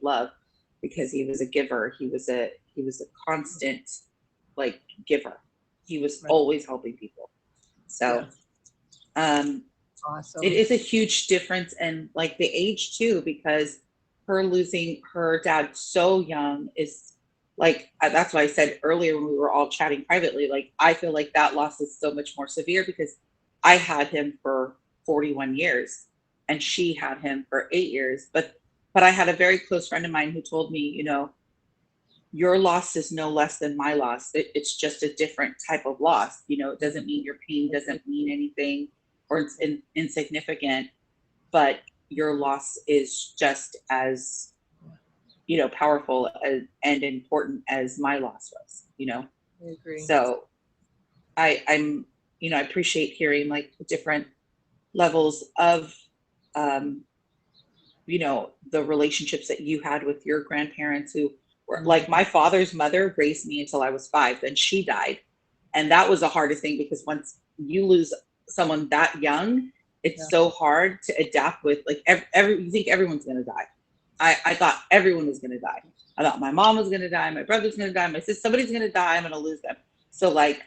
love because he was a giver. He was a constant like giver. He was Right. always helping people. Yeah. So um it Awesome. is a huge difference in like the age too, because her losing her dad so young is like that's why I said earlier when we were all chatting privately, like I feel like that loss is so much more severe because I had him for 41 years and she had him for 8 years. But I had a very close friend of mine who told me, your loss is no less than my loss. It's just a different type of loss. It doesn't mean your pain doesn't mean anything or it's insignificant, but your loss is just as, powerful and important as my loss was. I agree. So I'm, I appreciate hearing like the different levels of, um, the relationships that you had with your grandparents who were like Mhm. my father's mother raised me until I was 5, then she died. And that was the hardest thing because once you lose someone that young, Yeah. it's so hard to adapt with like you think everyone's going to die. I thought everyone was going to die. I thought my mom was going to die, my brother's going to die, my sister, somebody's going to die, I'm going to lose them. So like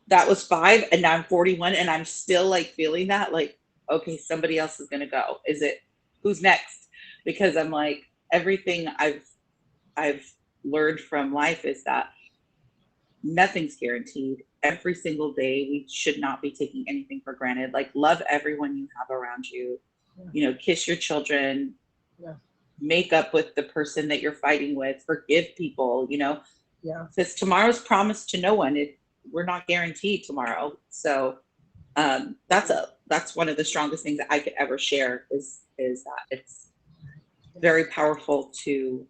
that was 5 and now I'm 41 and I'm still like feeling that like okay, somebody else is going to go. Is it who's next? Because I'm like everything I've learned from life is that nothing's guaranteed. Every single day we should not be taking anything for granted. Like love everyone you have around you. Yeah. Kiss your children, Yeah. make up with the person that you're fighting with, forgive people, Yeah. because tomorrow's promised to no one. We're not guaranteed tomorrow. So that's one of the strongest things that I could ever share is that it's Yeah. very powerful to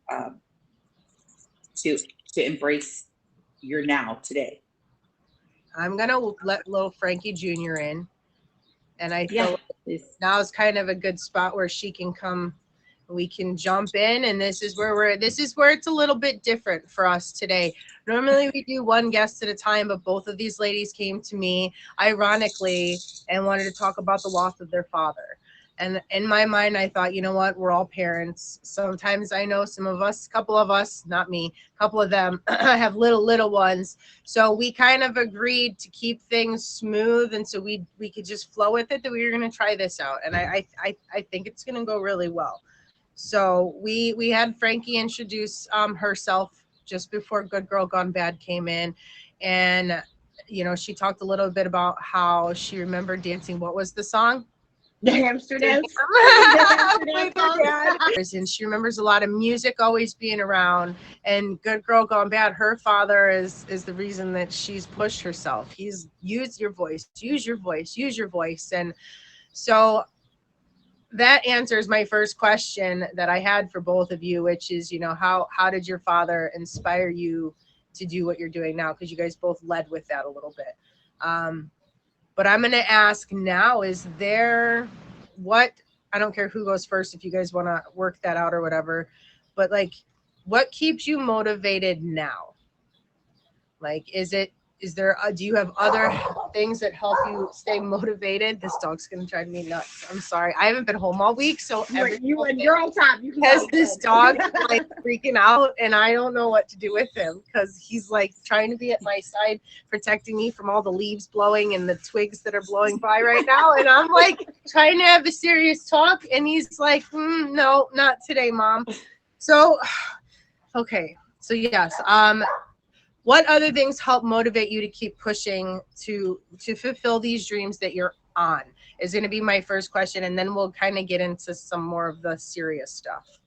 to embrace your now today. I'm gonna let little Frankie Jr. in, and I Yeah. feel It's, now is kind of a good spot where she can come, we can jump in, and this is where it's a little bit different for us today. Normally we do one guest at a time, but both of these ladies came to me ironically and wanted to talk about the loss of their father. And in my mind I thought, you know what, we're all parents. Sometimes I know some of us, a couple of us, not me, a couple of them have little ones. So we kind of agreed to keep things smooth, and so we could just flow with it. That we were going to try this out, and I think it's going to go really well. So we had Frankie introduce herself just before Good Girl Gone Bad came in, and she talked a little bit about how she remembered dancing. What was the song? The hamster To dance. The hamster with dance her song. dad. And she remembers a lot of music always being around. And Good Girl Gone Bad, her father is the reason that she's pushed herself. He's use your voice, use your voice, use your voice. And so that answers my first question that I had for both of you, which is, how did your father inspire you to do what you're doing now? Because you guys both led with that a little bit. Um, but I'm going to ask now, is there what, I don't care who goes first if you guys want to work that out or whatever, but like, what keeps you motivated now? Like, is there, do you have other things that help you stay motivated? This dog's going to drive me nuts. I'm sorry. I haven't been home all week. So every You're on top. You can has go. this dog like freaking out, and I don't know what to do with him because he's like trying to be at my side, protecting me from all the leaves blowing and the twigs that are blowing by right now. And I'm like trying to have a serious talk, and he's like, no, not today, Mom. So, okay. So yes. What other things help motivate you to keep pushing to fulfill these dreams that you're on? Is going to be my first question, and then we'll kind of get into some more of the serious stuff,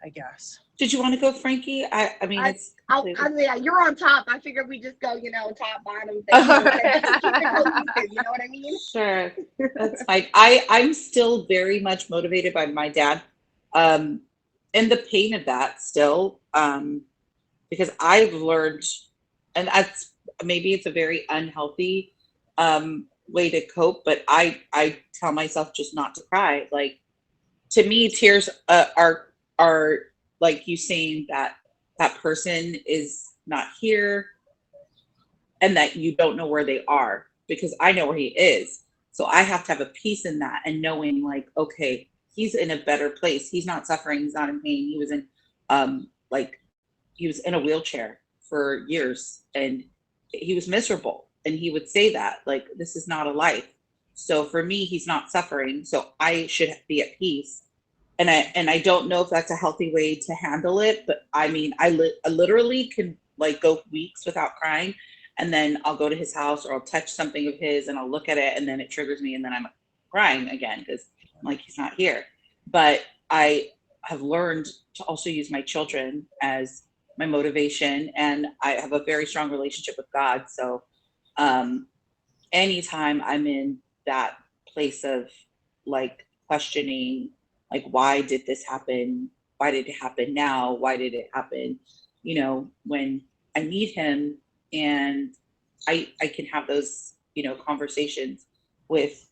I guess. did you want to go, Frankie? I mean, I, it's completely. yeah, you're on top. I figured we just go, top, bottom thing. Keep it cohesive. You know what I mean? Sure, that's fine. I'm still very much motivated by my dad, um, and the pain of that still, because I've learned, and that's maybe it's a very unhealthy way to cope, but I tell myself just not to cry. Like to me, tears are like you saying that that person is not here and that you don't know where they are because I know where he is. So I have to have a peace in that and knowing like, okay, he's in a better place. He's not suffering. He's not in pain. He was in, like, he was in a wheelchair for years and he was miserable. And he would say that, like, this is not a life. So for me, he's not suffering. So I should be at peace. And I don't know if that's a healthy way to handle it, but I mean, I literally can like go weeks without crying, and then I'll go to his house or I'll touch something of his and I'll look at it and then it triggers me and then I'm crying again because I'm like, he's not here. But I have learned to also use my children as my motivation, and I have a very strong relationship with God. So um, anytime I'm in that place of like questioning, like, why did this happen? Why did it happen now? Why did it happen? When I need him, and I can have those, conversations with,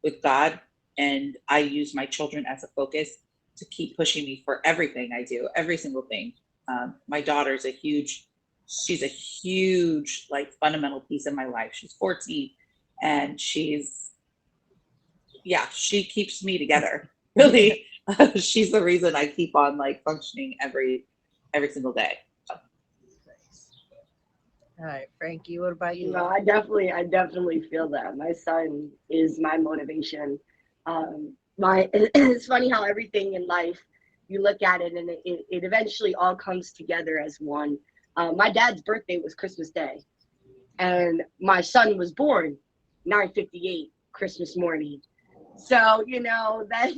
with God, and I use my children as a focus to keep pushing me for everything I do, every single thing. My daughter's she's a huge, like, fundamental piece of my life. She's 14 and she keeps me together. Really, she's the reason I keep on like functioning every single day. All right, Frankie, what about you? No, I definitely feel that. My son is my motivation. It's funny how everything in life, you look at it and it eventually all comes together as one. My dad's birthday was Christmas Day, and my son was born 9:58 Christmas morning. So, that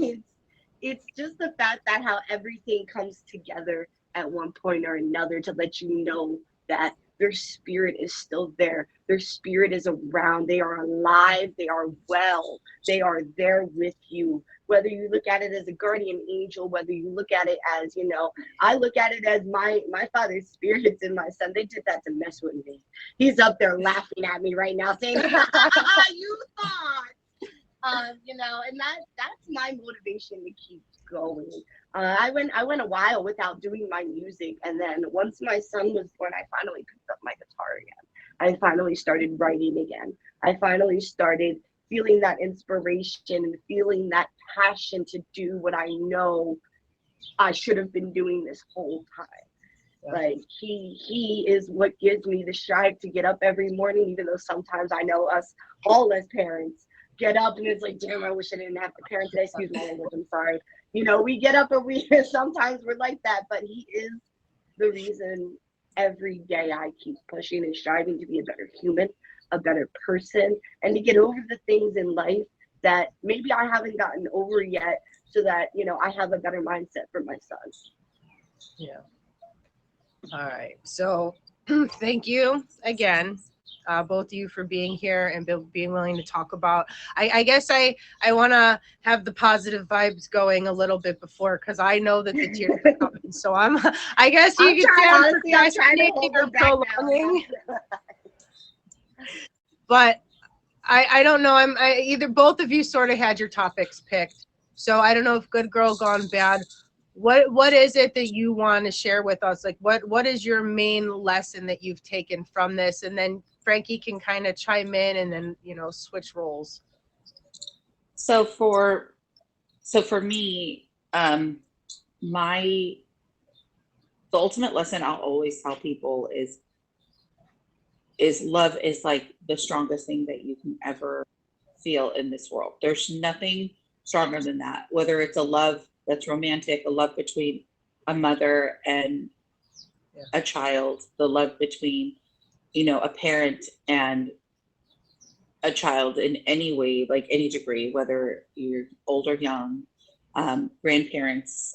it's just the fact that how everything comes together at one point or another to let you know that their spirit is still there. Their spirit is around. They are alive. They are well. They are there with you. Whether you look at it as a guardian angel, whether you look at it as, I look at it as my father's spirits in my son. They did that to mess with me. He's up there laughing at me right now saying, you thought. And that's my motivation to keep going. I went a while without doing my music, and then once my son was born, I finally picked up my guitar again. I finally started writing again. I finally started feeling that inspiration and feeling that passion to do what I know I should have been doing this whole time. Yeah. Like he is what gives me the strive to get up every morning, even though sometimes I know us all as parents get up and it's like, damn, I wish I didn't have to parent today. Excuse my language, I'm sorry. We get up and we sometimes we're like that, but he is the reason every day I keep pushing and striving to be a better human, a better person, and to get over the things in life that maybe I haven't gotten over yet, so that, I have a better mindset for my son. Yeah. All right. So thank you again. Both of you for being here and being willing to talk about. I guess I want to have the positive vibes going a little bit before, because I know that the tears are coming. So I guess you could say I'm procrastinating or prolonging. But I don't know. Either both of you sort of had your topics picked. So I don't know if good girl gone bad. What is it that you want to share with us? Like what is your main lesson that you've taken from this? And then Frankie can kind of chime in and then, switch roles. So for me, the ultimate lesson I'll always tell people is love is like the strongest thing that you can ever feel in this world. There's nothing stronger than that, whether it's a love that's romantic, a love between a mother and a child, the love between, a parent and a child in any way, like any degree, whether you're old or young, grandparents,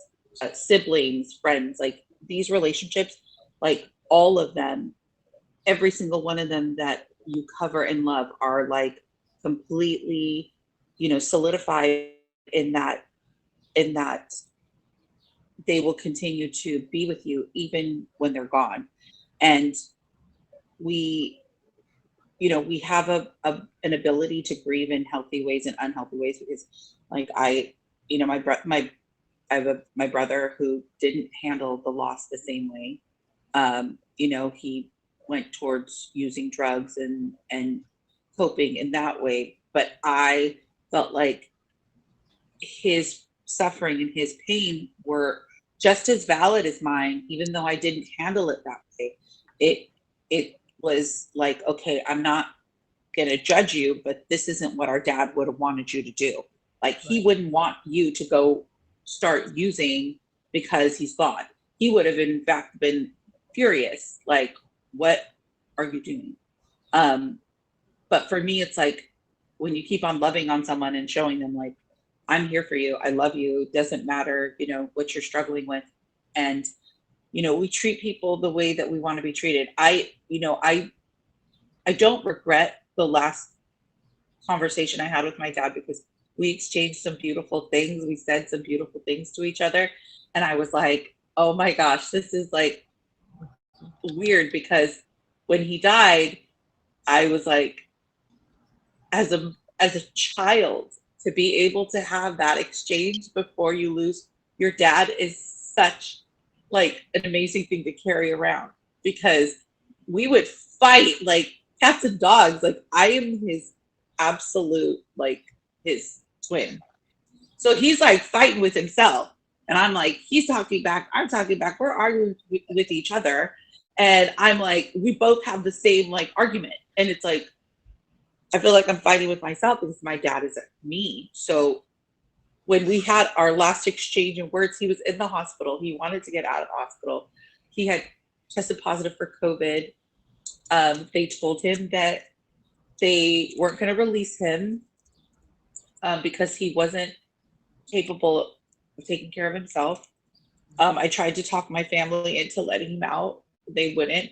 siblings, friends, like these relationships, like all of them, every single one of them that you cover in love are like completely, solidified in that they will continue to be with you even when they're gone. And we have an ability to grieve in healthy ways and unhealthy ways, because like I have my brother who didn't handle the loss the same way. He went towards using drugs and coping in that way. But I felt like his suffering and his pain were just as valid as mine, even though I didn't handle it that way. It was like, okay, I'm not gonna judge you, but this isn't what our dad would have wanted you to do. Like he wouldn't want you to go start using because he's gone. He would have in fact been furious, like, what are you doing? Um, but for me, it's like when you keep on loving on someone and showing them like, I'm here for you, I love you, doesn't matter, you know, what you're struggling with. And, you know, we treat people the way that we want to be treated. I don't regret the last conversation I had with my dad because we exchanged some beautiful things. We said some beautiful things to each other. And I was like, oh my gosh, this is like weird because when he died, I was like, as a child, to be able to have that exchange before you lose your dad is such like an amazing thing to carry around because we would fight like cats and dogs. Like I am his absolute, like his twin. So he's like fighting with himself. And I'm like, he's talking back, I'm talking back, we're arguing with each other. And I'm like, we both have the same like argument. And it's like, I feel like I'm fighting with myself because my dad isn't me. So when we had our last exchange in words, he was in the hospital. He wanted to get out of the hospital. He had tested positive for COVID. They told him that they weren't going to release him because he wasn't capable of taking care of himself. I tried to talk my family into letting him out. They wouldn't.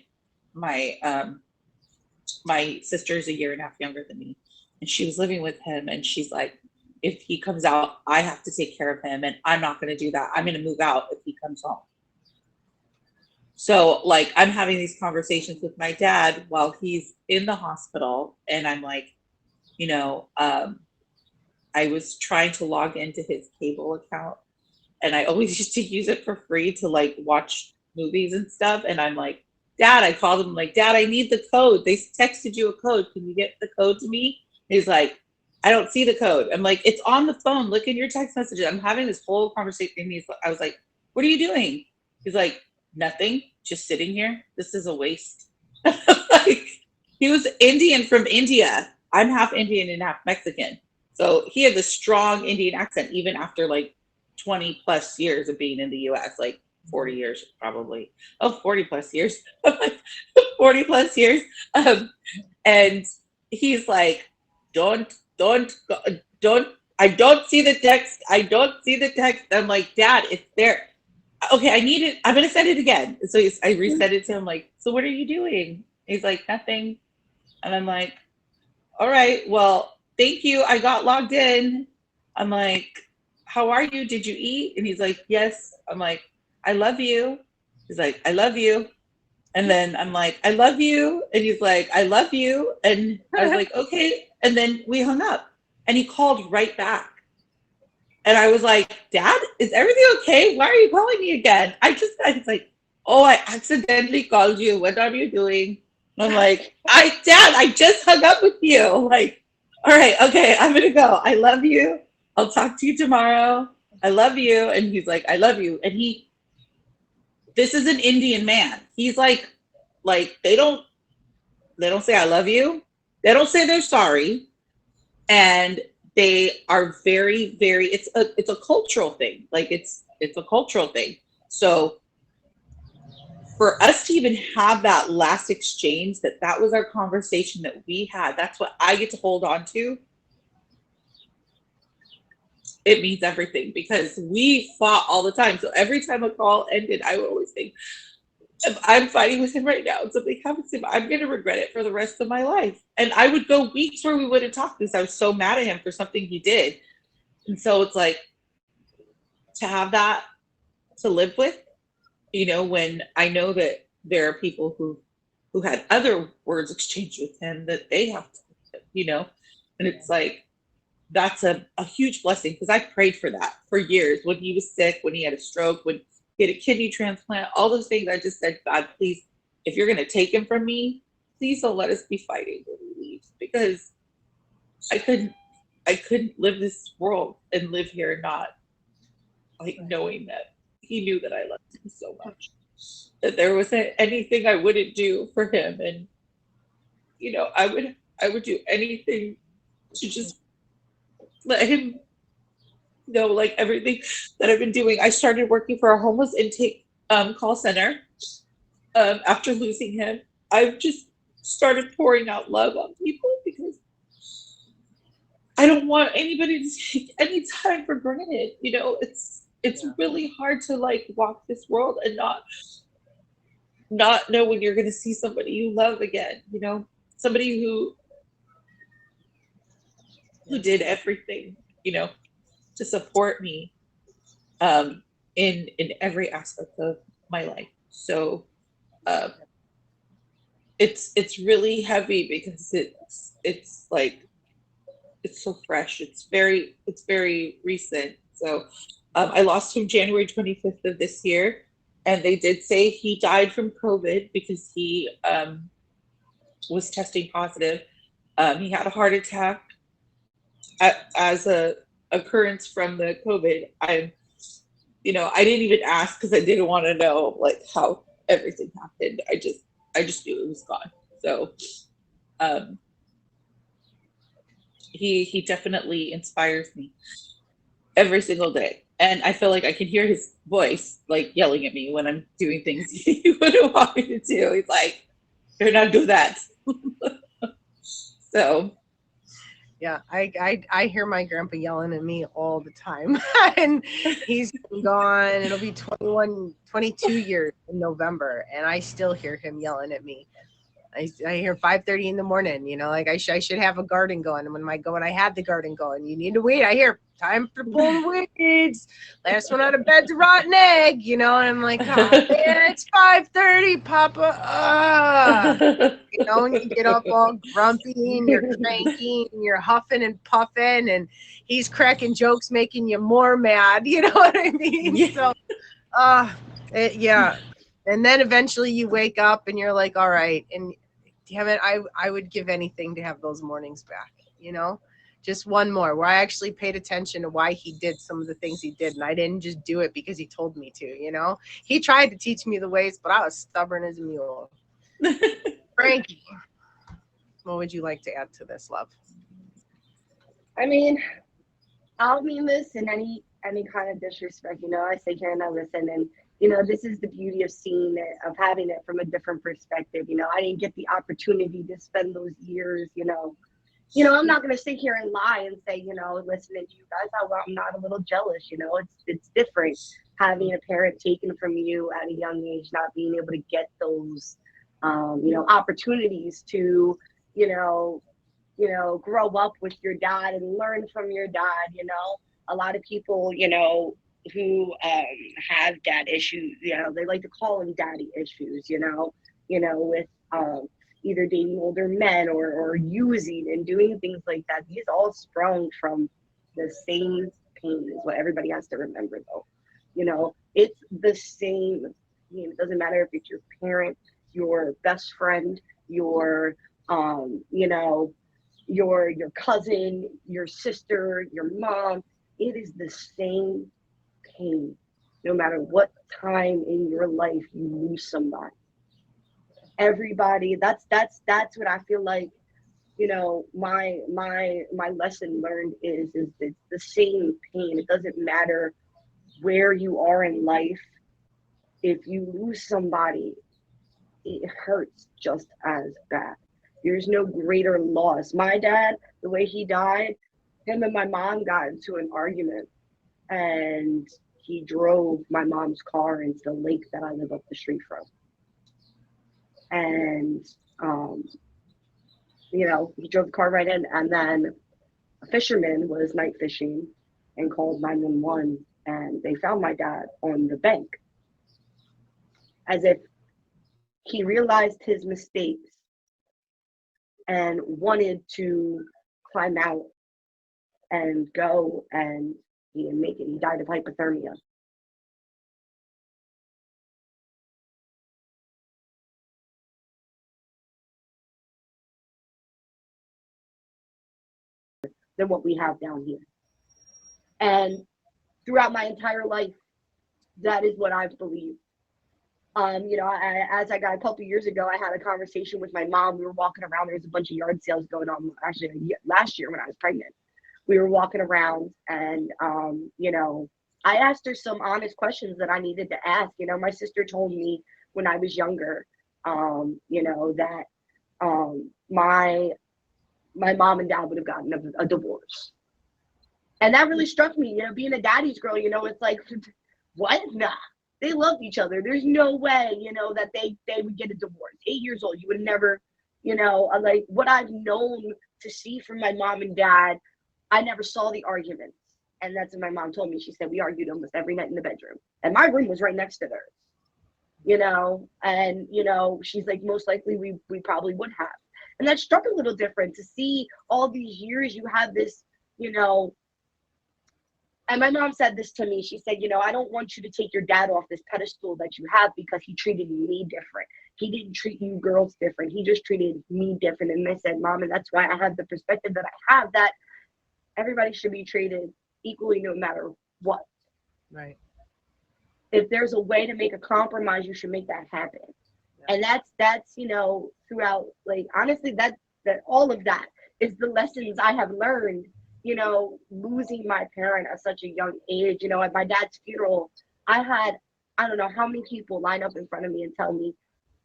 My sister's a year and a half younger than me, and she was living with him. And she's like, if he comes out, I have to take care of him, and I'm not going to do that. I'm going to move out if he comes home. So, like, I'm having these conversations with my dad while he's in the hospital, and I'm like, you know, I was trying to log into his cable account, and I always used to use it for free to like watch movies and stuff. And I'm like, Dad, I called him like, Dad, I need the code. They texted you a code. Can you get the code to me? He's like, I don't see the code. I'm like, it's on the phone. Look in your text messages. I'm having this whole conversation. And I was like, what are you doing? He's like, nothing, just sitting here. This is a waste. Like, he was Indian from India. I'm half Indian and half Mexican. So he had this strong Indian accent, even after like 20 plus years of being in the US, like 40 years probably. Oh, 40 plus years. 40 plus years. And he's like, don't, I don't see the text. I don't see the text. I'm like, Dad, it's there. Okay, I need it. I'm going to send it again. So I reset it to him, like, so what are you doing? He's like, nothing. And I'm like, all right, well, thank you. I got logged in. I'm like, how are you? Did you eat? And he's like, yes. I'm like, I love you. He's like, I love you. And then I'm like, I love you. And he's like, I love you. And I was like, okay. And then we hung up and he called right back. And I was like, Dad, is everything okay? Why are you calling me again? It's like, oh, I accidentally called you. What are you doing? And I'm like, Dad, I just hung up with you. Like, all right, okay, I'm going to go. I love you. I'll talk to you tomorrow. I love you. And he's like, I love you. And this is an Indian man. He's like they don't say I love you. They don't say they're sorry. And they are very, very, it's a cultural thing. Like it's a cultural thing. So for us to even have that last exchange, that was our conversation that we had, that's what I get to hold on to. It means everything because we fought all the time. So every time a call ended, I would always think, if I'm fighting with him right now and something happens to him, I'm going to regret it for the rest of my life. And I would go weeks where we wouldn't talk because I was so mad at him for something he did. And so it's like to have that to live with, you know, when I know that there are people who had other words exchanged with him that they have to, you know, and it's like, that's a huge blessing because I prayed for that for years when he was sick, when he had a stroke, when he had a kidney transplant, all those things. I just said, God, please, if you're going to take him from me, please don't let us be fighting when he leaves because I couldn't live this world and live here and not like knowing that he knew that I loved him so much, that there wasn't anything I wouldn't do for him. And, you know, I would do anything to just let him know, like, everything that I've been doing. I started working for a homeless intake call center after losing him. I've just started pouring out love on people because I don't want anybody to take any time for granted. You know, it's really hard to like walk this world and not know when you're going to see somebody you love again. You know, somebody who did everything. You know, to support me in every aspect of my life. So uh, it's really heavy because it's like it's so fresh. It's very recent. So I lost him January 25th of this year, and they did say he died from COVID because he was testing positive. He had a heart attack as a occurrence from the COVID. I didn't even ask because I didn't want to know like how everything happened. I just knew it was gone. So um, he definitely inspires me every single day. And I feel like I can hear his voice like yelling at me when I'm doing things he wouldn't want me to do. He's like, "You're not do that." So Yeah, I hear my grandpa yelling at me all the time. And he's gone. It'll be 22 years in November, and I still hear him yelling at me. I hear 5:30 in the morning, you know, like I should have a garden going. And when I had the garden going, you need to wait. I hear time for pulling weeds. Last one out of bed's a rotten egg, you know. And I'm like, oh man, it's 5:30, Papa. You know, and you get up all grumpy and you're cranky and you're huffing and puffing, and he's cracking jokes, making you more mad. You know what I mean? yeah. So, yeah. And then eventually you wake up and you're like, all right. And damn it, I would give anything to have those mornings back, you know? Just one more where I actually paid attention to why he did some of the things he did. And I didn't just do it because he told me to, you know? He tried to teach me the ways, but I was stubborn as a mule. Frankie, what would you like to add to this, love? I mean, I'll mean this in any kind of disrespect. You know, I say here and I listen, and you know, this is the beauty of seeing it, of having it from a different perspective. You know, I didn't get the opportunity to spend those years. I'm not gonna sit here and lie and say, you know, listening to you guys, I'm not a little jealous. You know, it's different having a parent taken from you at a young age, not being able to get those, opportunities to, you know, grow up with your dad and learn from your dad. You know, a lot of people, who have dad issues, they like to call them daddy issues. With either dating older men or using and doing things like that. These all sprung from the same pain. Is what everybody has to remember, though. It's the same pain. It doesn't matter if it's your parent, your best friend, your your cousin, your sister, your mom. It is the same pain, no matter what time in your life you lose somebody. Everybody, that's what I feel like. My lesson learned is it's the same pain. It doesn't matter where you are in life. If you lose somebody, it hurts just as bad. There's no greater loss. My dad, the way he died, him and my mom got into an argument, and he drove my mom's car into the lake that I live up the street from. And, he drove the car right in, and then a fisherman was night fishing and called 911, and they found my dad on the bank, as if he realized his mistakes and wanted to climb out and go, and he didn't make it. He died of hypothermia. Than what we have down here. And throughout my entire life, that is what I've believed. As I got a couple years ago, I had a conversation with my mom. We were walking around. There was a bunch of yard sales going on. Actually, last year when I was pregnant, we were walking around, and I asked her some honest questions that I needed to ask. My sister told me when I was younger, that my mom and dad would have gotten a divorce, and that really struck me. Being a daddy's girl, it's like, what? Nah. They loved each other. There's no way, that they would get a divorce. 8 years old, you would never, like what I've known to see from my mom and dad, I never saw the arguments. And that's what my mom told me. She said, we argued almost every night in the bedroom. And my room was right next to theirs, and, she's like, most likely we probably would have. And that struck a little different to see all these years you have this, and my mom said this to me. She said, I don't want you to take your dad off this pedestal that you have because he treated me different. He didn't treat you girls different. He just treated me different. And I said, Mom, and that's why I have the perspective that I have, that everybody should be treated equally no matter what. Right. If there's a way to make a compromise, you should make that happen. Yeah. And that's throughout, like, honestly, that all of that is the lessons I have learned, losing my parent at such a young age. At my dad's funeral, I had, I don't know how many people line up in front of me and tell me,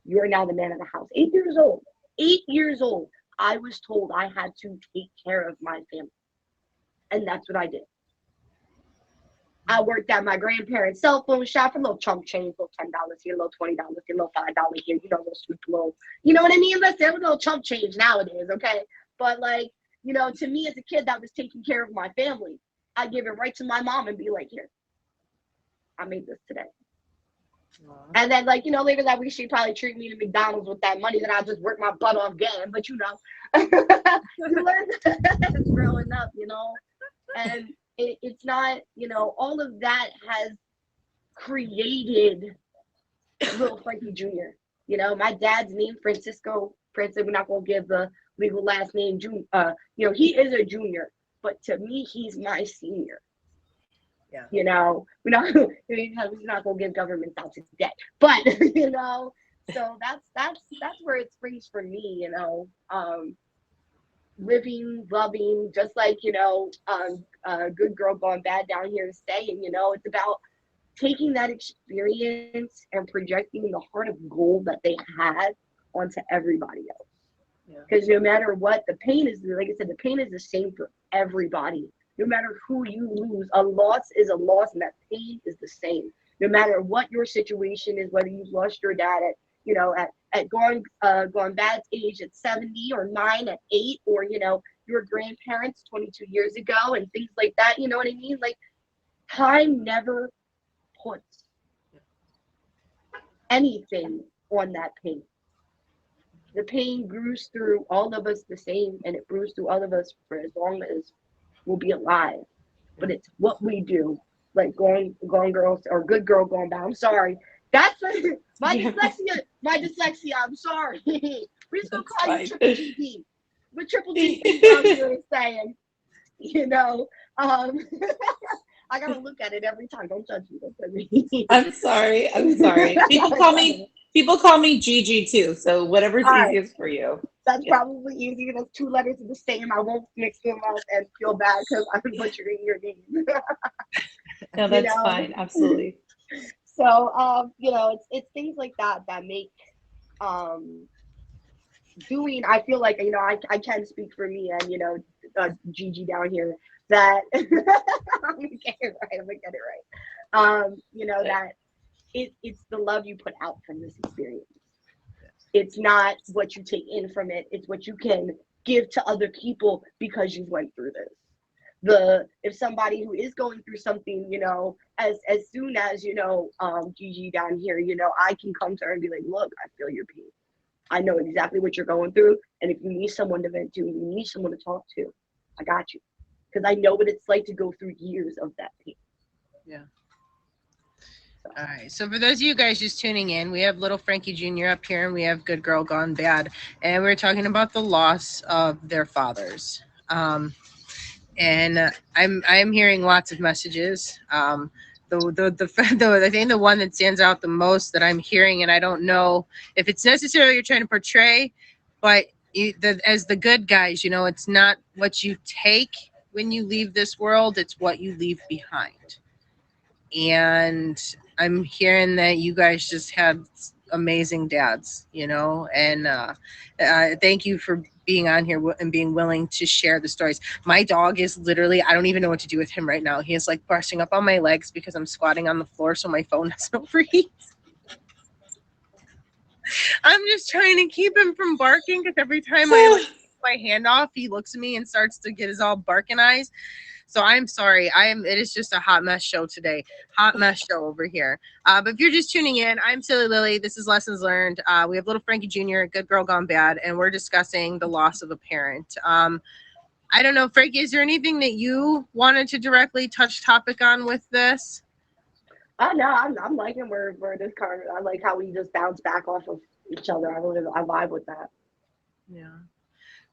you're now the man of the house. 8 years old. 8 years old. I was told I had to take care of my family. And that's what I did. I worked at my grandparents' cell phone shop for little chunk change, little $10 here, little $20 here, little $5 here, little sweet little, you know what I mean? Let's say a little chunk change nowadays, okay? But like, to me as a kid that was taking care of my family, I give it right to my mom and be like, here, I made this today. Aww. And then later that week, she'd probably treat me to McDonald's with that money that I just worked my butt off getting, but you learn that growing up, and it's not, all of that has created little Frankie Jr. My dad's name, Francisco, we're not going to give the legal last name, he is a junior, but to me, he's my senior. Yeah. We're not going to give governments out to debt, but, so that's where it springs for me, living, loving, just like, a good girl gone bad down here to stay. And, it's about taking that experience and projecting the heart of gold that they had onto everybody else. Because no matter what, the pain is, like I said, the pain is the same for everybody. No matter who you lose, a loss is a loss, and that pain is the same. No matter what your situation is, whether you've lost your dad at gone bad's age at 70 or 9 at 8, or your grandparents 22 years ago and things like that. You know what I mean? Like, time never puts anything on that pain. The pain brews through all of us the same, and it brews through all of us for as long as we'll be alive. But it's what we do, like going girls or good girl going bad. I'm sorry. That's my dyslexia. I'm sorry. We're just gonna call you Triple GP. What Triple GP is saying, I gotta look at it every time. Don't judge me. Don't judge me. I'm sorry. People call me Gigi too. So whatever's easiest for you. That's probably easier. Those 2 letters are the same. I won't mix them up and feel bad because I'm butchering your name. No, that's fine. Absolutely. So, it's things like that make doing. I feel like I can speak for me and Gigi down here that I'm gonna get it right. That it's the love you put out from this experience. It's not what you take in from it. It's what you can give to other people because you went through this. If somebody who is going through something, as soon as, Gigi down here, I can come to her and be like, look, I feel your pain. I know exactly what you're going through. And if you need someone to vent to, you need someone to talk to, I got you. Because I know what it's like to go through years of that pain. Yeah. All right. So for those of you guys just tuning in, we have little Frankie Jr. up here, and we have Good Girl Gone Bad. And we're talking about the loss of their fathers. and I'm hearing lots of messages. I think the one that stands out the most that I'm hearing, and I don't know if it's necessarily you're trying to portray, but as the good guys, it's not what you take when you leave this world; it's what you leave behind. And I'm hearing that you guys just had amazing dads, and thank you for being on here and being willing to share the stories. My dog is literally, I don't even know what to do with him right now. He is like brushing up on my legs because I'm squatting on the floor so my phone doesn't overheat. I'm just trying to keep him from barking because every time I take my hand off, he looks at me and starts to get his all barking eyes. So I'm sorry. It is just a hot mess show today. Hot mess show over here. But if you're just tuning in, I'm Silly Lily. This is Lessons Learned. We have Little Frankie Jr., Good Girl Gone Bad, and we're discussing the loss of a parent. I don't know, Frankie, is there anything that you wanted to directly touch topic on with this? No, I'm liking where this card. I like how we just bounce back off of each other. I vibe with that. Yeah.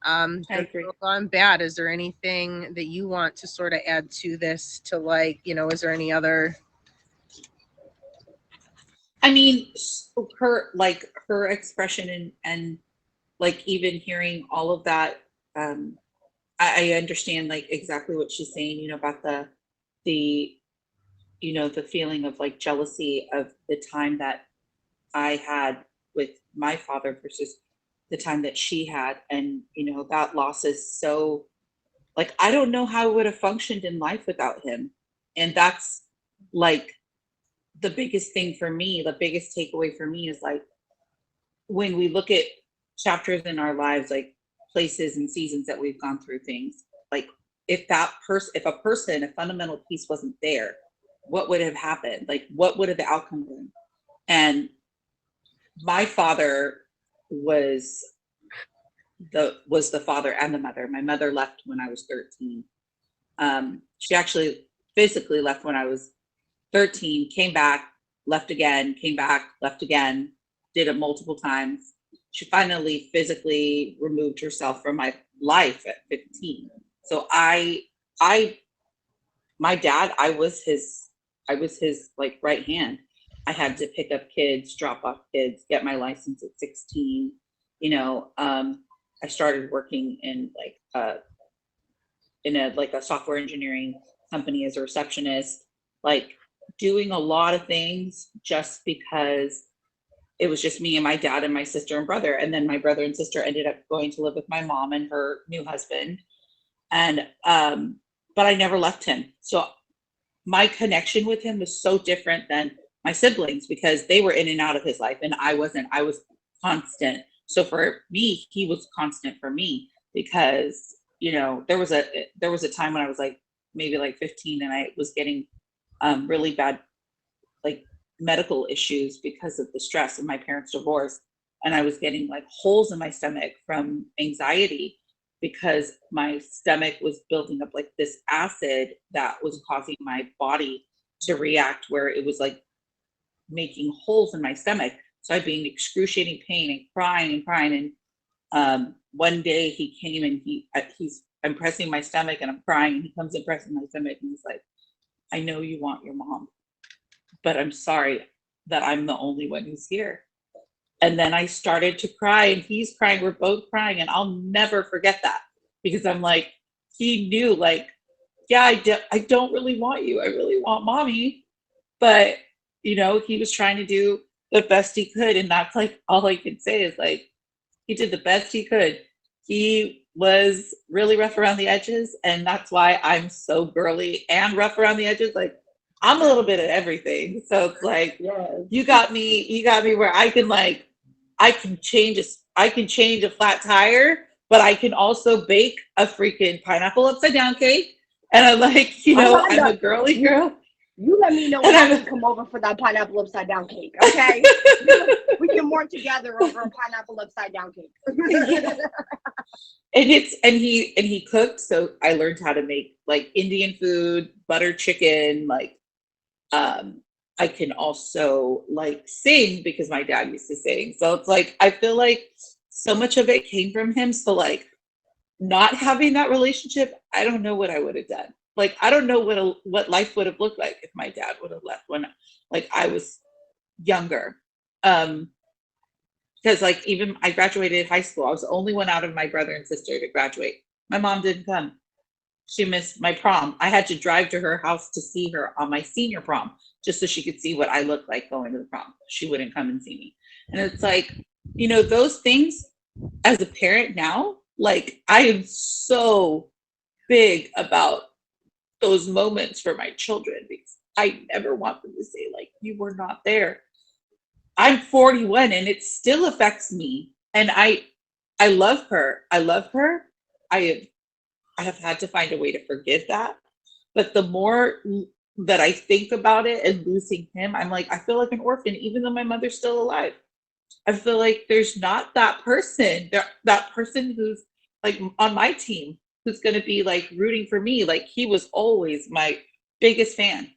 I agree. Girl Gone Bad, is there anything that you want to sort of add to this to is there any other? I mean, her expression and like even hearing all of that, I understand like exactly what she's saying, about the the feeling of like jealousy of the time that I had with my father versus the time that she had. And, that loss is so, like, I don't know how I would have functioned in life without him. And that's like the biggest thing for me, the biggest takeaway for me is like when we look at chapters in our lives, like places and seasons that we've gone through things, like if a fundamental piece wasn't there, what would have happened? Like, what would have the outcome been? And my father was the father and the mother. My mother left when I was 13. She actually physically left when I was 13, came back, left again, came back, left again, did it multiple times. She finally physically removed herself from my life at 15. So my dad, I was his like right hand. I had to pick up kids, drop off kids, get my license at 16. I started working in a software engineering company as a receptionist, like doing a lot of things just because it was just me and my dad and my sister and brother. And then my brother and sister ended up going to live with my mom and her new husband. And but I never left him. So my connection with him was so different than my siblings because they were in and out of his life and I wasn't. I was constant. So for me, he was constant for me because there was a time when I was like maybe like 15 and I was getting really bad like medical issues because of the stress of my parents' divorce, and I was getting like holes in my stomach from anxiety because my stomach was building up like this acid that was causing my body to react where it was like making holes in my stomach. So I'd be in excruciating pain and crying and crying. And one day he came and I'm pressing my stomach and I'm crying and he comes and pressing my stomach and he's like, I know you want your mom, but I'm sorry that I'm the only one who's here. And then I started to cry and he's crying. We're both crying. And I'll never forget that because I'm like, he knew like, yeah, I don't really want you. I really want mommy. But, he was trying to do the best he could. And that's like, all I could say is like, he did the best he could. He was really rough around the edges. And that's why I'm so girly and rough around the edges. Like, I'm a little bit of everything. So it's like, Yes. you got me where I can change a flat tire, but I can also bake a freaking pineapple upside down cake. And I'm like, I'm a girly girl. You let me know when I can come over for that pineapple upside down cake, okay? We can work together over a pineapple upside down cake. And he cooked, so I learned how to make like Indian food, butter chicken, like I can also like sing because my dad used to sing. So it's like I feel like so much of it came from him. So like not having that relationship I don't know what I would have done. Like, I don't know what life would have looked like if my dad would have left when, like, I was younger. Because like even I graduated high school, I was the only one out of my brother and sister to graduate. My mom didn't come. She missed my prom. I had to drive to her house to see her on my senior prom just so she could see what I looked like going to the prom. She wouldn't come and see me. And it's like, those things as a parent now, like I am so big about those moments for my children because I never want them to say, like, you were not there. I'm 41 and it still affects me. And I love her. I love her. I have had to find a way to forgive that. But the more that I think about it and losing him, I'm like, I feel like an orphan, even though my mother's still alive. I feel like there's not that person, that person who's like on my team, who's going to be like rooting for me. Like he was always my biggest fan.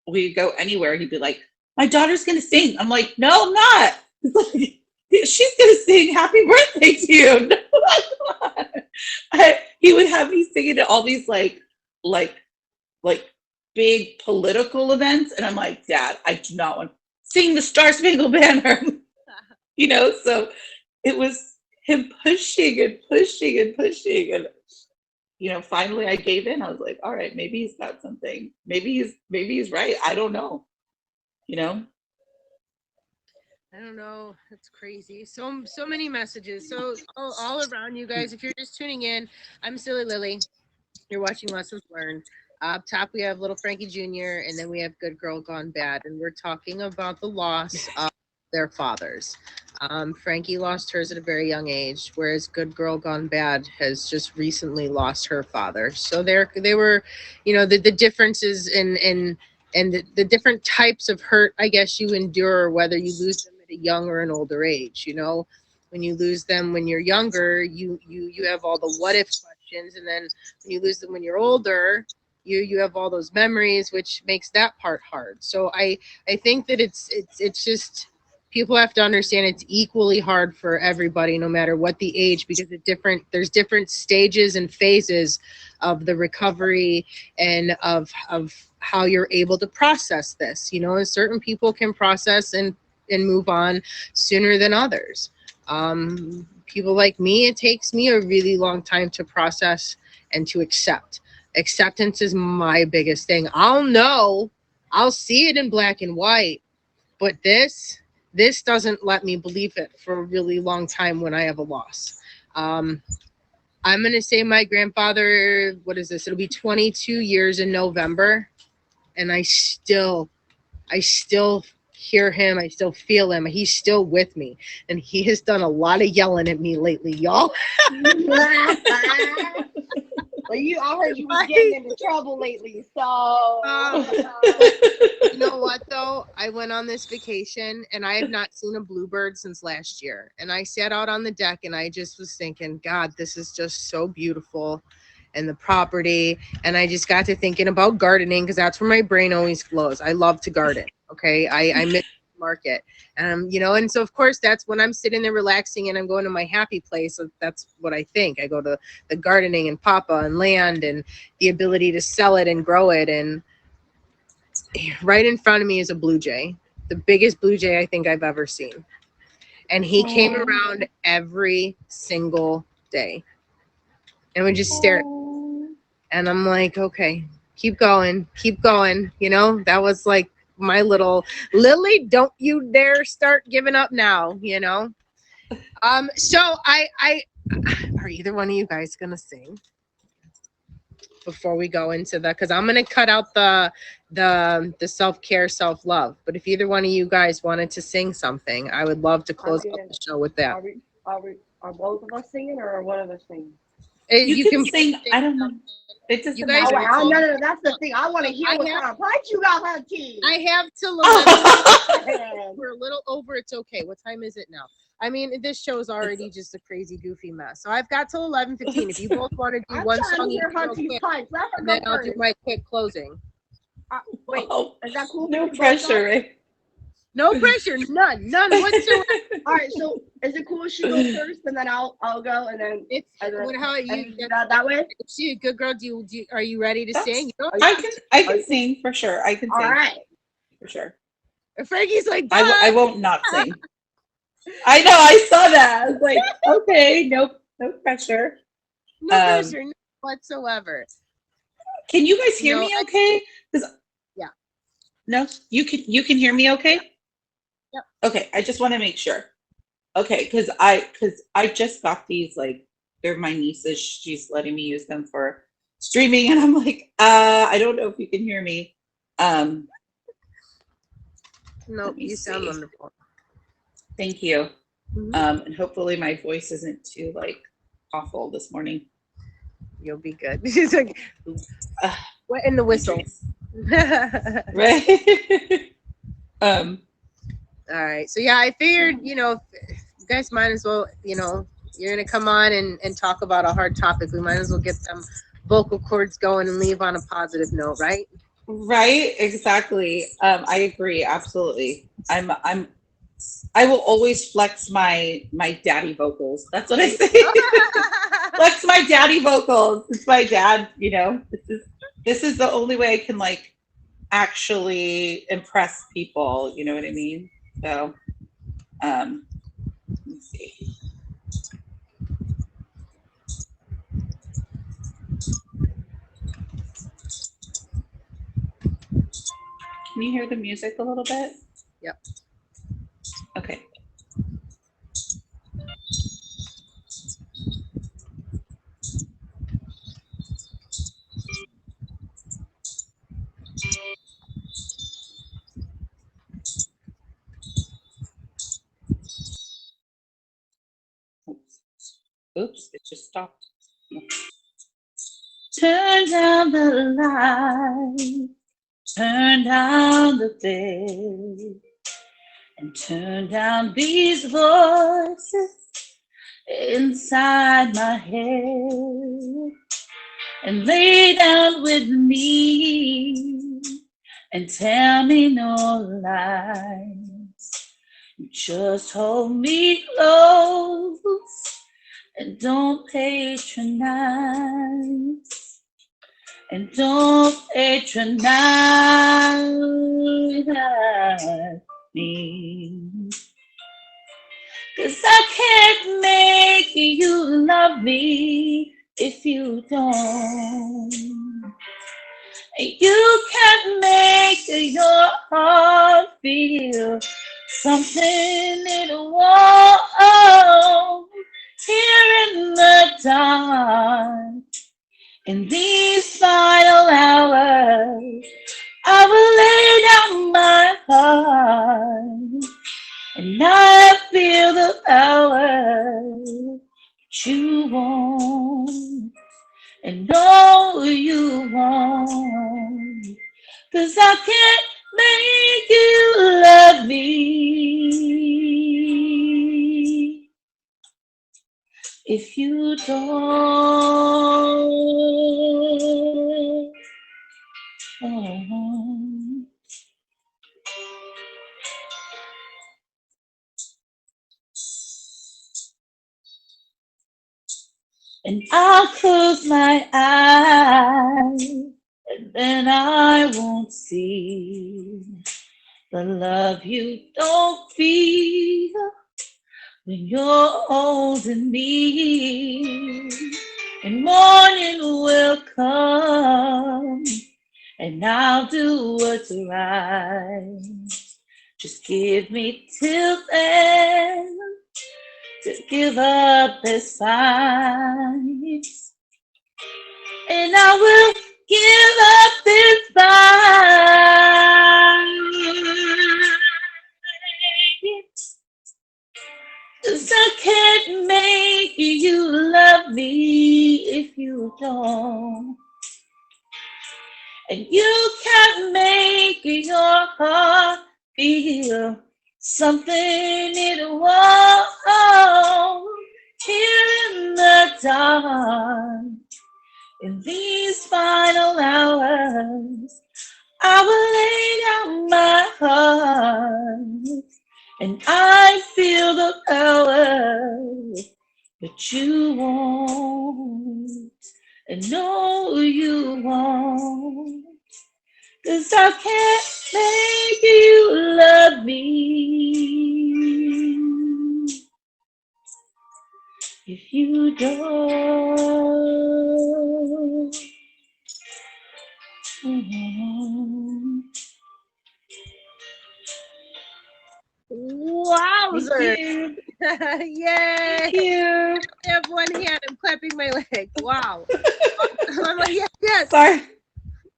We'd go anywhere. He'd be like, my daughter's going to sing. I'm like, no, I'm not. She's going to sing happy birthday to you. No, he would have me singing at all these like big political events. And I'm like, Dad, I do not want to sing the Star Spangled Banner. So it was him pushing and pushing and pushing. And, finally I gave in. I was like, all right, maybe he's got something. Maybe he's right. I don't know. I don't know. That's crazy. So many messages. So all around you guys, if you're just tuning in, I'm Silly Lily. You're watching Lessons Learned. Up top, we have Little Frankie Jr., and then we have Good Girl Gone Bad. And we're talking about the loss of their fathers. Frankie lost hers at a very young age, whereas Good Girl Gone Bad has just recently lost her father. So they were, the differences in the different types of hurt, I guess, you endure, whether you lose them at a young or an older age. When you lose them when you're younger, you have all the what if questions, and then when you lose them when you're older, you have all those memories, which makes that part hard. So I think that it's just, people have to understand it's equally hard for everybody, no matter what the age, because there's different stages and phases of the recovery and of how you're able to process this. Certain people can process and move on sooner than others. People like me, it takes me a really long time to process and to accept. Acceptance is my biggest thing. I'll see it in black and white, but this doesn't let me believe it for a really long time when I have a loss. I'm going to say my grandfather, what is this? It'll be 22 years in November. And I still hear him. I still feel him. He's still with me. And he has done a lot of yelling at me lately, y'all. Well, I heard you was getting into trouble lately, so. You know what, though? I went on this vacation, and I have not seen a bluebird since last year. And I sat out on the deck, and I just was thinking, God, this is just so beautiful, and the property. And I just got to thinking about gardening, because that's where my brain always flows. I love to garden, okay? I miss market. And so of course that's when I'm sitting there relaxing and I'm going to my happy place. So that's what I think. I go to the gardening and papa and land and the ability to sell it and grow it. And right in front of me is a blue jay, the biggest blue jay I think I've ever seen. And he came around every single day and would just stare at me. And I'm like, okay, keep going. That was like my little Lily, don't you dare start giving up now, So I are either one of you guys gonna sing before we go into because I'm gonna cut out the self-care, self-love. But if either one of you guys wanted to sing something, I would love to close out the show with that. Are both of us singing or one of us singing? You can sing. I don't know. It doesn't You guys matter. No, that's the thing. I want to hear what kind of part you got, Hunty. I have to we're a little over. It's okay. What time is it now? I mean, this show is already just a crazy, goofy mess. So I've got till 11:15. If you both want to do one song, and then I'll do my quick closing. Wait, is that cool? No pressure, right? No pressure, none whatsoever. All right, so is it cool if she goes first and then I'll go and then It's what how and you do that way? if she a good girl, are you ready to sing? You know, I can sing for sure. I can All sing right. for sure. Frankie's like, I won't not sing. I know, I saw that. I was like, okay, no pressure. no pressure none whatsoever. Can you guys hear No, me okay? Because yeah. no, you can hear me okay? Yep. Okay, I just want to make sure. Okay, because I just got these, like, they're my niece's. She's letting me use them for streaming, and I'm like, I don't know if you can hear me. Nope, you sound see. wonderful. Thank you. Mhm. And hopefully my voice isn't too like awful this morning. You'll be good. She's like, what in the whistle? Right. All right. So yeah, I figured, you guys might as well, you're gonna come on and talk about a hard topic. We might as well get some vocal cords going and leave on a positive note, right? Right. Exactly. I agree. Absolutely. I will always flex my daddy vocals. That's what I say. Flex my daddy vocals. It's my dad. This is the only way I can like actually impress people. You know what I mean? So, let's see. Can you hear the music a little bit? Yep. Okay. Oops, it just stopped. Turn down the light, turn down the bed, and turn down these voices inside my head, and lay down with me and tell me no lies. Just hold me close and don't patronize. And don't patronize me. 'Cause I can't make you love me if you don't. And you can't make your heart feel something it won't. Here in the dark, in these final hours, I will lay down my heart, and I feel the power that you want, and know you want. 'Cause I can't make you love me if you don't. And I'll close my eyes, and then I won't see the love you don't feel when you're holding me. And morning will come, and I'll do what's right. Just give me till then to give up this fight, and I will give up this fight. 'Cause I can't make you love me if you don't. And you can't make your heart feel something it won't. Here in the dark, in these final hours, I will lay down my heart, And I feel the power that you want and know you want. 'Cause I can't make you love me if you don't. Thank Wowzer. you. Yay. Thank you. I have one hand. I'm clapping my leg. Wow. I'm like, yes, yes. Sorry.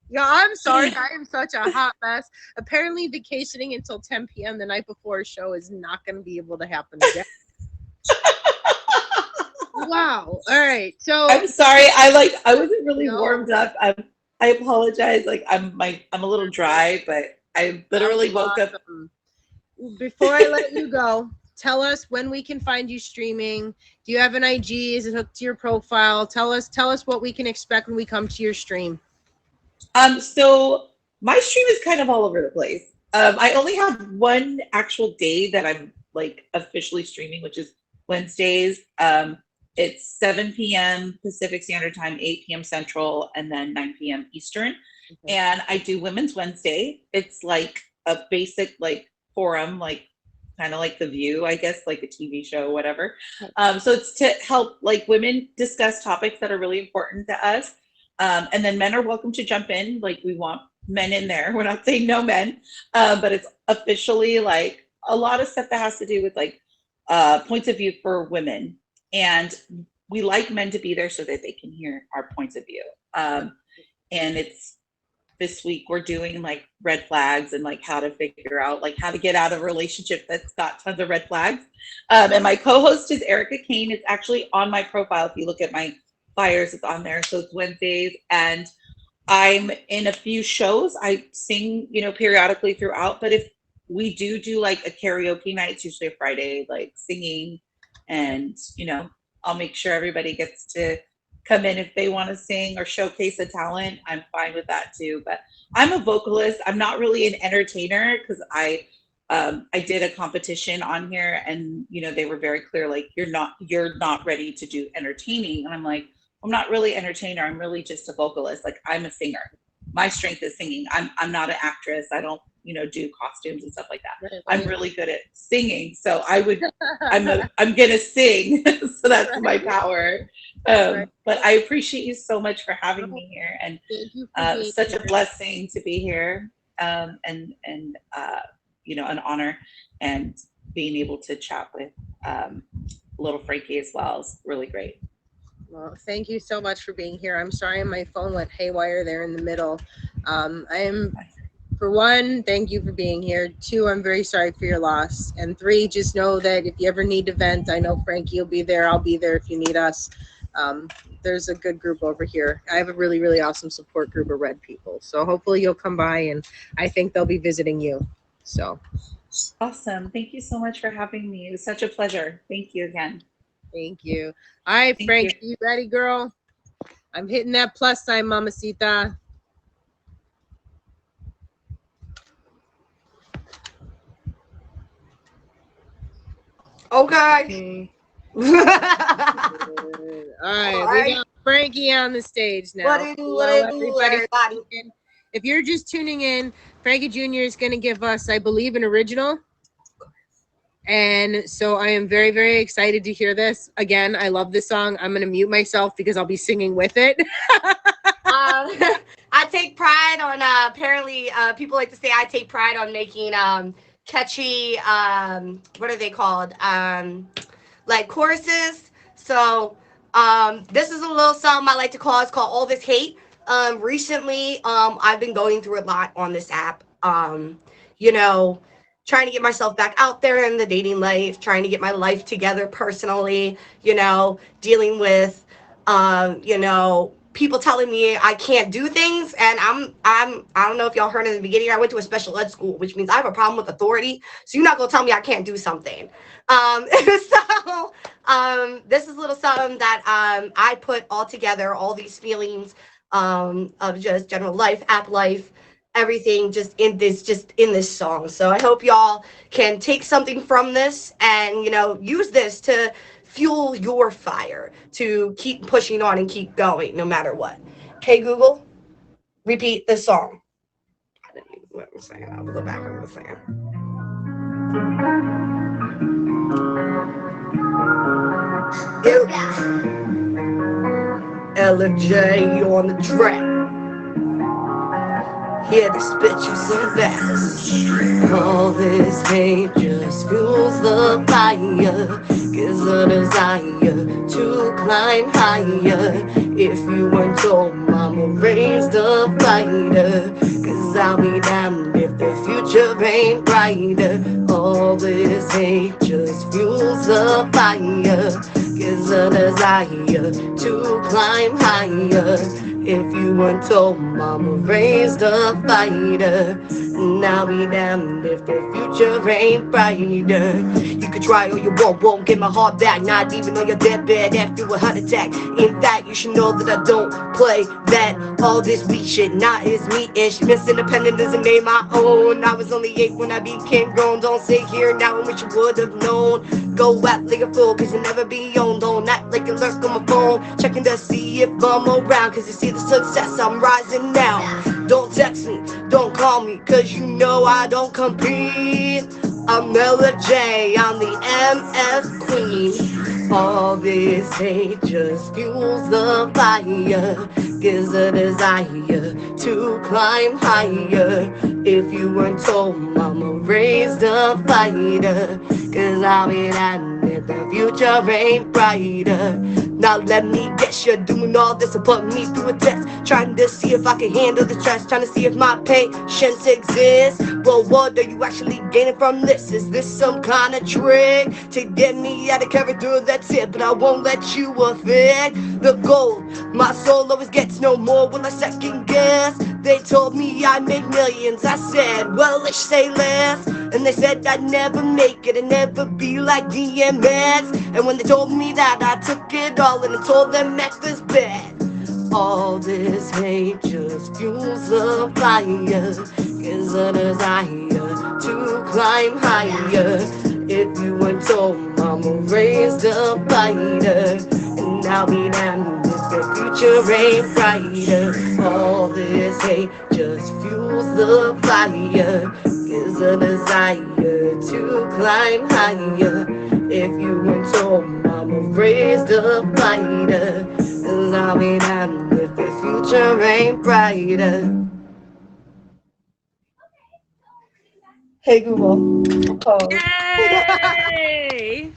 Yeah, I'm sorry. I am such a hot mess. Apparently, vacationing until 10 p.m. the night before a show is not going to be able to happen again. Wow. All right. So I'm sorry. I wasn't really No. warmed up. I apologize. Like I'm a little dry, but I literally woke up. awesome. Before I let you go, tell us when we can find you streaming. Do you have an IG? Is it hooked to your profile? Tell us what we can expect when we come to your stream. So my stream is kind of all over the place. I only have one actual day that I'm like officially streaming, which is Wednesdays. It's 7 p.m. Pacific Standard Time, 8 p.m. Central, and then 9 p.m. Eastern. Okay. And I do Women's Wednesday. It's like a basic like forum, like kind of like The View, I guess, like a TV show, whatever. So it's to help like women discuss topics that are really important to us. And then men are welcome to jump in. Like we want men in there. We're not saying no men, but it's officially like a lot of stuff that has to do with like points of view for women. And we like men to be there so that they can hear our points of view. And it's this week we're doing like red flags and like how to figure out like how to get out of a relationship that's got tons of red flags. And my co-host is Erica Kane. It's actually on my profile. If you look at my flyers, it's on there. So it's Wednesdays, and I'm in a few shows. I sing, periodically throughout, but if we do like a karaoke night, it's usually a Friday, like singing, and I'll make sure everybody gets to come in if they want to sing or showcase a talent. I'm fine with that too. But I'm a vocalist. I'm not really an entertainer because I did a competition on here, and they were very clear, like you're not ready to do entertaining. And I'm like, I'm not really an entertainer. I'm really just a vocalist. Like I'm a singer. My strength is singing. I'm not an actress. I don't do costumes and stuff like that. Right. I'm really good at singing. So I'm gonna sing. So that's my power. Right. But I appreciate you so much for having me here, and Thank you for being such here. a blessing to be here, and an honor, and being able to chat with little Frankie as well is really great. Well, thank you so much for being here. I'm sorry my phone went haywire there in the middle. For one, thank you for being here. Two, I'm very sorry for your loss. And three, just know that if you ever need to vent, I know Frankie will be there. I'll be there if you need us. There's a good group over here. I have a really, really awesome support group of red people. So hopefully you'll come by, and I think they'll be visiting you. So awesome. Thank you so much for having me. It was such a pleasure. Thank you again. Thank you. All right, Frankie, you ready, girl? I'm hitting that plus sign, mamacita. Okay. All right, we got Frankie on the stage now. What do you do, everybody? If you're just tuning in, Frankie Jr. is going to give us, I believe, an original. And so I am very, very excited to hear this. Again, I love this song. I'm going to mute myself because I'll be singing with it. I take pride on, apparently, people like to say I take pride on making catchy, what are they called? Like choruses. So this is a little something I like to call, it's called All This Hate. Recently, I've been going through a lot on this app. Trying to get myself back out there in the dating life, trying to get my life together personally, dealing with, people telling me I can't do things. And I don't know if y'all heard in the beginning, I went to a special ed school, which means I have a problem with authority. So you're not going to tell me I can't do something. This is a little something that I put all together, all these feelings of just general life, app life. everything just in this song. So I hope y'all can take something from this and use this to fuel your fire to keep pushing on and keep going no matter what. Hey Google, repeat this song. I didn't even what I'm saying. I'll go back on the saying. LFJ on the track. Here to spit you some facts. All this hate just fuels the fire, gives a desire to climb higher. If you weren't told, mama raised a fighter. Cause I'll be damned if the future ain't brighter. All this hate just fuels the fire, gives a desire to climb higher. If you weren't told, mama raised a fighter. And I'll be damned if the future ain't brighter. You could try all you won't get my heart back. Not even on your deathbed after a heart attack. In fact, you should know that I don't play that. All this weak shit, not is me-ish. Miss Independent is a name I own. I was only 8 when I became grown. Don't sit here now and what you would have known. Go out like a fool, cause you never be on. Don't act like you lurk on my phone. Checking to see if I'm around, cause you see the success, I'm rising now. Don't text me, don't call me, cause you know I don't compete. I'm Ella J, I'm the MF Queen. All this hate just fuels the fire, gives a desire to climb higher. If you weren't told, mama raised a fighter. Cause I'll be damned if the future ain't brighter. Now let me guess, you're doing all this to put me through a test, trying to see if I can handle the stress, trying to see if my patience exists. Well, what are you actually gaining from this? Is this some kind of trick to get me out of character? That's it, but I won't let you affect the goal. My soul always gets no more, will I second guess? They told me I'd make millions, I said, well, let's say less. And they said I'd never make it and never be like DMX. And when they told me that, I took it all and I told them X was bad. All this hate just fuels the fire, gives a desire to climb higher. If you weren't told, mama raised a fighter. And I'll be damned if the future ain't brighter. All this hate just fuels the fire, gives a desire to climb higher. If you weren't told, mama raised a fighter. Cause I'll be damned if the future ain't brighter. Hey Google. Pause. Yay!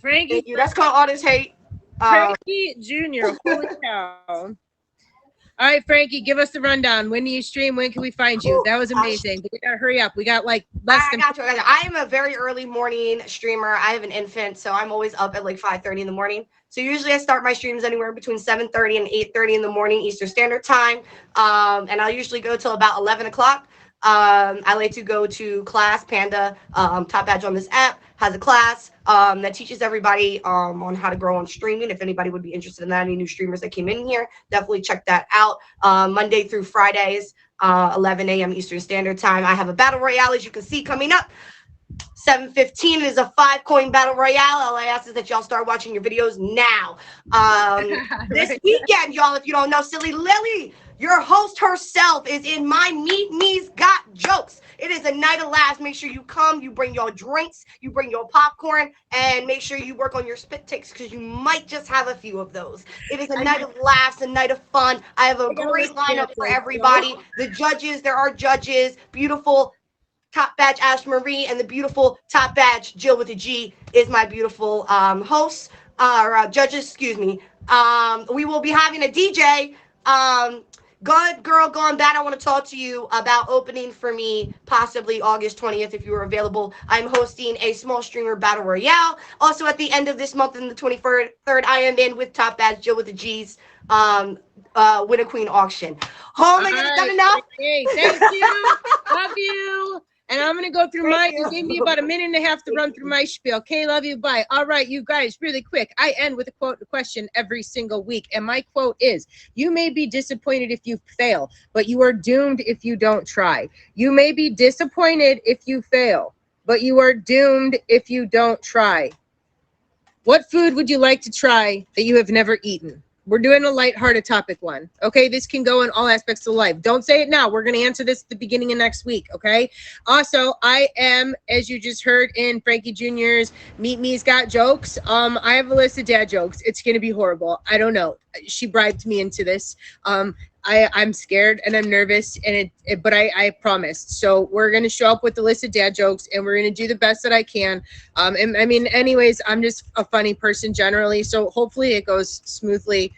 Frankie, Thank you. That's called All This Hate. Frankie Jr. Holy cow! All right, Frankie, give us the rundown. When do you stream? When can we find you? That was amazing. But we gotta hurry up. We got like less than. I got you. I am a very early morning streamer. I have an infant, so I'm always up at like 5:30 in the morning. So usually I start my streams anywhere between 7:30 and 8:30 in the morning Eastern Standard Time, and I'll usually go till about 11 o'clock. I like to go to class. Panda, Top Badge on this app, has a class that teaches everybody on how to grow on streaming. If anybody would be interested in that, any new streamers that came in here, definitely check that out. Monday through Fridays, 11 a.m. Eastern Standard Time. I have a battle royale, as you can see, coming up. 7:15 is a 5-coin battle royale. All I ask is that y'all start watching your videos now. This weekend, y'all, if you don't know, Silly Lilly, your host herself, is in my Meet Me's Got Jokes. It is a night of laughs. Make sure you come, you bring your drinks, you bring your popcorn, and make sure you work on your spit takes because you might just have a few of those. It is a night of laughs, a night of fun. I have a great lineup for everybody. The judges, there are judges, beautiful Top Badge Ash Marie, and the beautiful Top Badge Jill with a G is my beautiful hosts, or judges, excuse me. We will be having a DJ. Good Girl Gone Bad, I want to talk to you about opening for me possibly August 20th if you are available. I'm hosting a small streamer battle royale. Also at the end of this month, on the 23rd, I am in with Top Badge Jill with the G's Winter Queen auction. Oh my God, is that enough? Okay, thank you. Love you. And I'm going to go through mine. You you. gave me about a minute and a half to run through my spiel. Okay, love you. Bye. All right, you guys, really quick. I end with a quote and a question every single week. And my quote is, you may be disappointed if you fail, but you are doomed if you don't try. You may be disappointed if you fail, but you are doomed if you don't try. What food would you like to try that you have never eaten? We're doing a lighthearted topic one. Okay, this can go in all aspects of life. Don't say it now. We're going to answer this at the beginning of next week. Okay. Also, I am, as you just heard in Frankie Jr.'s Meet Me's Got Jokes. I have a list of dad jokes. It's going to be horrible. I don't know. She bribed me into this. I'm scared and I'm nervous, and but I promised. So we're gonna show up with the list of dad jokes, and we're gonna do the best that I can. And I mean, anyways, I'm just a funny person generally, so hopefully it goes smoothly.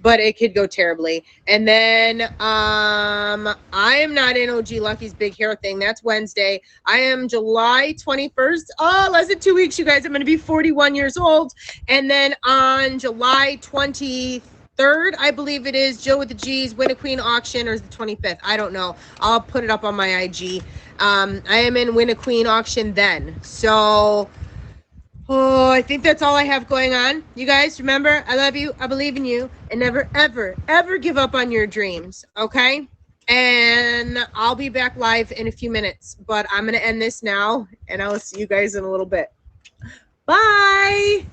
But it could go terribly. And then I am not in OG Lucky's big hair thing. That's Wednesday. I am July 21st. Oh, less than 2 weeks, you guys. I'm gonna be 41 years old. And then on July 23rd, I believe it is, Jill with the G's Win a Queen auction, or is it the 25th? I don't know. I'll put it up on my IG. I am in Win a Queen auction then. So, oh, I think that's all I have going on. You guys, remember, I love you. I believe in you. And never, ever, ever give up on your dreams. Okay? And I'll be back live in a few minutes. But I'm going to end this now. And I will see you guys in a little bit. Bye.